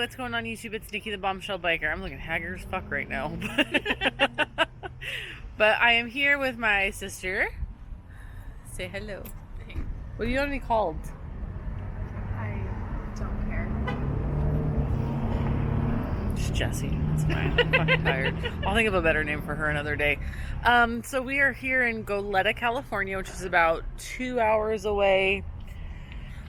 what's going on YouTube? It's Nikki the Bombshell Biker. I'm looking haggard as fuck right now. But I am here with my sister. Say hello. Hey. What do you want to be called? I don't care. Just Jessie. That's fine. I'm fucking tired. I'll think of a better name for her another day. So we are here in Goleta, California, which is about 2 hours away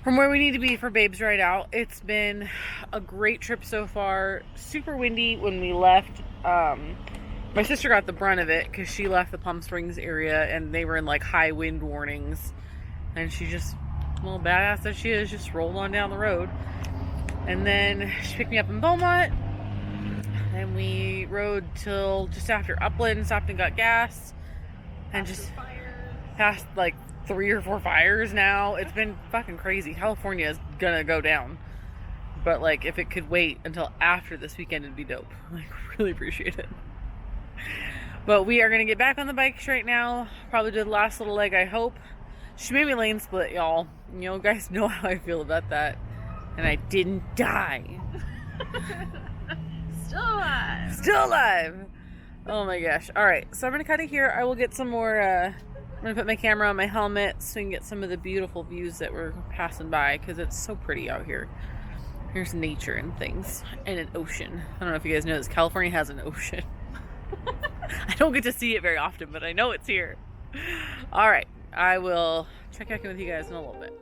from where we need to be for Babe's Ride Out. It's been a great trip so far. Super windy when we left. My sister got the brunt of it because she left the Palm Springs area and they were in like high wind warnings. And she just, little badass that she is, just rolled on down the road. And then she picked me up in Beaumont. And we rode till just after Upland, stopped and got gas. And just passed like 3 or 4 fires now. It's been fucking crazy. California is gonna go down. But like, if it could wait until after this weekend, it'd be dope. Like, really appreciate it. But we are gonna get back on the bikes right now. Probably do the last little leg, I hope. She made me lane split, y'all. You guys know how I feel about that. And I didn't die. Still alive. Still alive. Oh my gosh. Alright, so I'm gonna cut it here. I will get some more, I'm gonna put my camera on my helmet so we can get some of the beautiful views that we're passing by, because it's so pretty out here. Here's nature and things. And an ocean. I don't know if you guys know this. California has an ocean. I don't get to see it very often, but I know it's here. Alright, I will check back in with you guys in a little bit.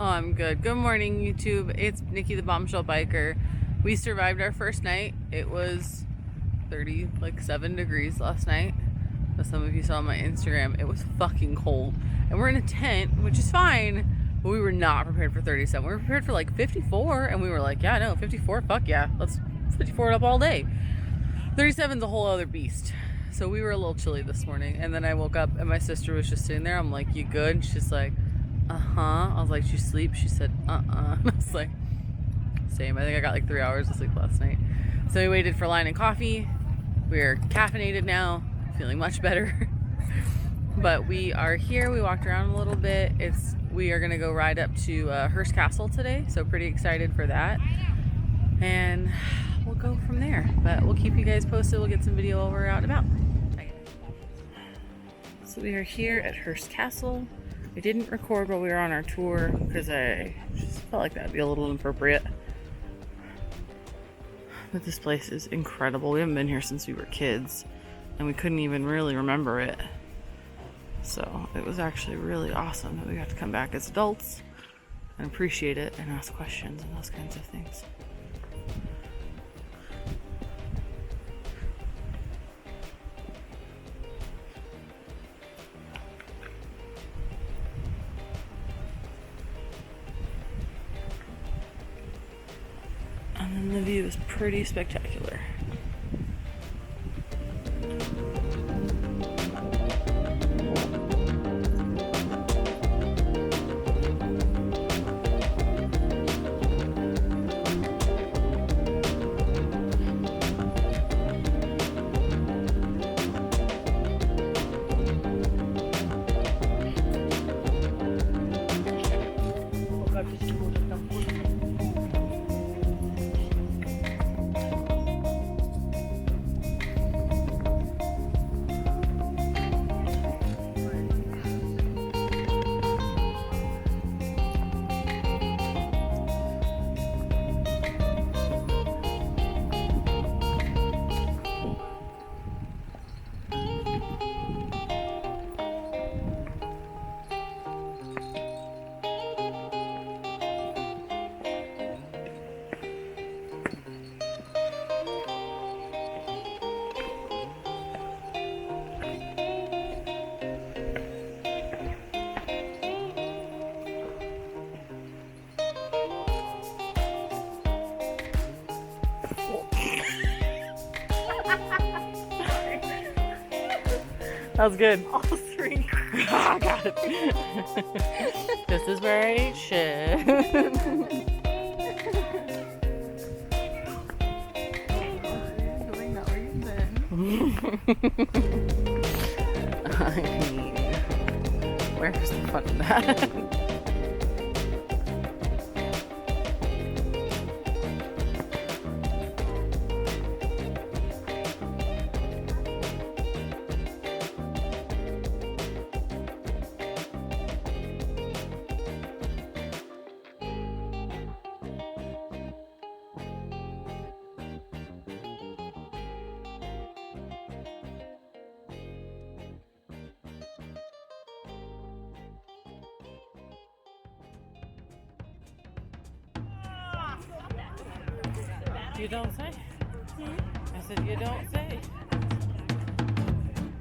Oh, I'm good. Good morning, YouTube. It's Nikki the Bombshell Biker. We survived our first night. It was 37 degrees last night. As some of you saw on my Instagram, it was fucking cold. And we're in a tent, which is fine, but we were not prepared for 37. We were prepared for like 54, and we were like, yeah, no, 54, fuck yeah. Let's 54 it up all day. 37's a whole other beast. So we were a little chilly this morning, and then I woke up, and my sister was just sitting there. I'm like, you good? And she's like, uh-huh. I was like, she sleep? She said, uh-uh. I was like, same. I think I got like 3 hours of sleep last night. So we waited for line and coffee. We're caffeinated now, feeling much better. But we are here. We walked around a little bit. We are gonna go ride up to Hearst Castle today, so pretty excited for that. And we'll go from there. But we'll keep you guys posted. We'll get some video while we're out and about. So we are here at Hearst Castle. I didn't record while we were on our tour because I just felt like that would be a little inappropriate. But this place is incredible. We haven't been here since we were kids, and we couldn't even really remember it. So it was actually really awesome that we got to come back as adults and appreciate it and ask questions and those kinds of things. And the view is pretty spectacular. That was good. All 3 I got it. This is where I eat shit. I mean, where's the fun in that? You don't say. I said, you don't say.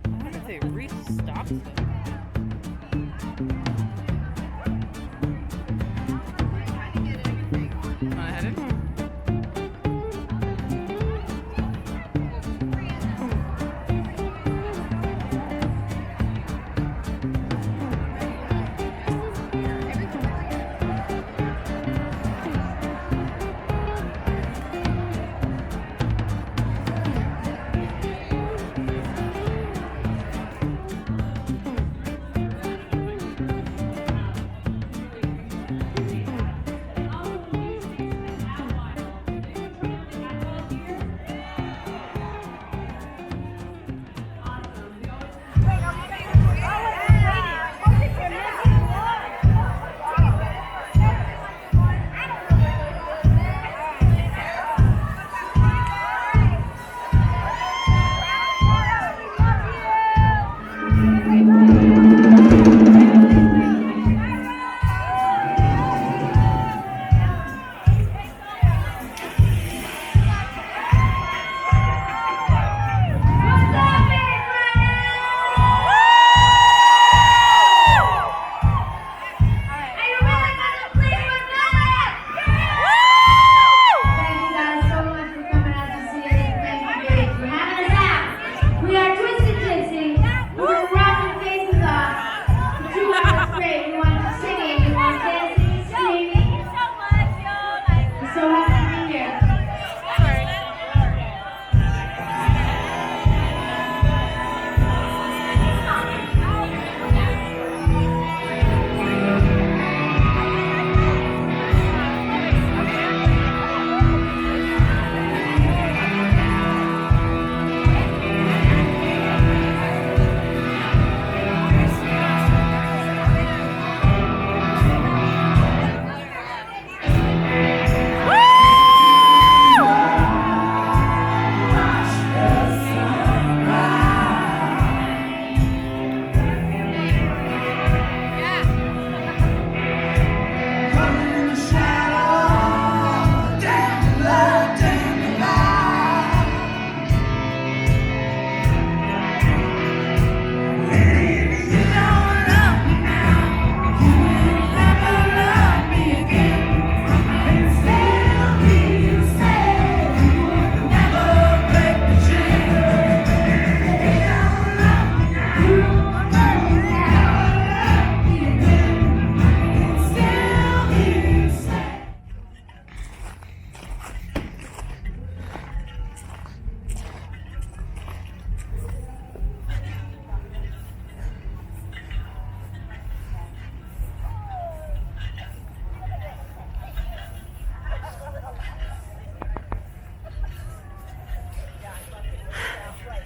I wonder if they restocked them. Wanna head in?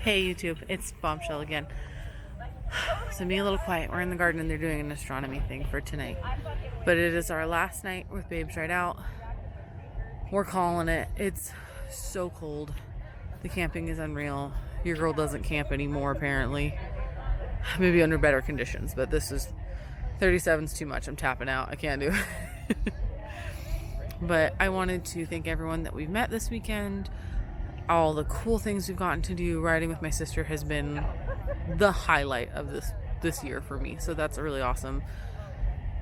Hey YouTube, it's Bombshell again. So be a little quiet. We're in the garden and they're doing an astronomy thing for tonight. But it is our last night with Babes Ride Out. We're calling it. It's so cold. The camping is unreal. Your girl doesn't camp anymore apparently. Maybe under better conditions, but this is 37's too much. I'm tapping out. I can't do it. But I wanted to thank everyone that we've met this weekend. All the cool things we've gotten to do. Riding with my sister has been the highlight of this year for me, so that's really awesome.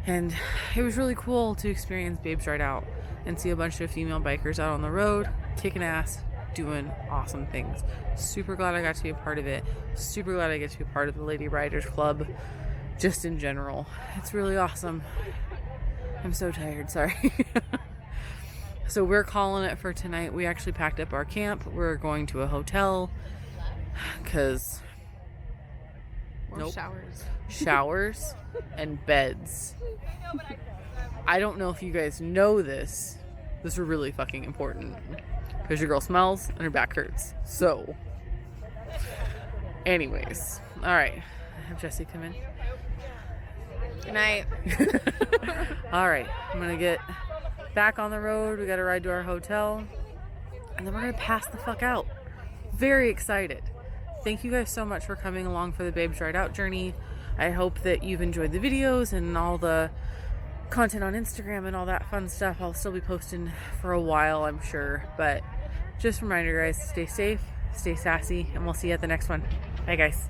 And it was really cool to experience Babes Ride Out and see a bunch of female bikers out on the road kicking ass, doing awesome things. Super glad I got to be a part of it. Super glad I get to be a part of the Lady Riders Club. just in general. It's really awesome. I'm so tired, sorry. So we're calling it for tonight. We actually packed up our camp. We're going to a hotel because showers and beds. I don't know if you guys know this. This is really fucking important because your girl smells and her back hurts. So anyways, all right, have Jesse come in. Good night. All right, I'm gonna get back on the road. We gotta ride to our hotel and then we're gonna pass the fuck out. Very excited. Thank you guys so much for coming along for the Babes Ride Out journey. I hope that you've enjoyed the videos and all the content on Instagram and all that fun stuff. I'll still be posting for a while, I'm sure, but just a reminder, guys, stay safe, stay sassy, and we'll see you at the next one. Bye guys.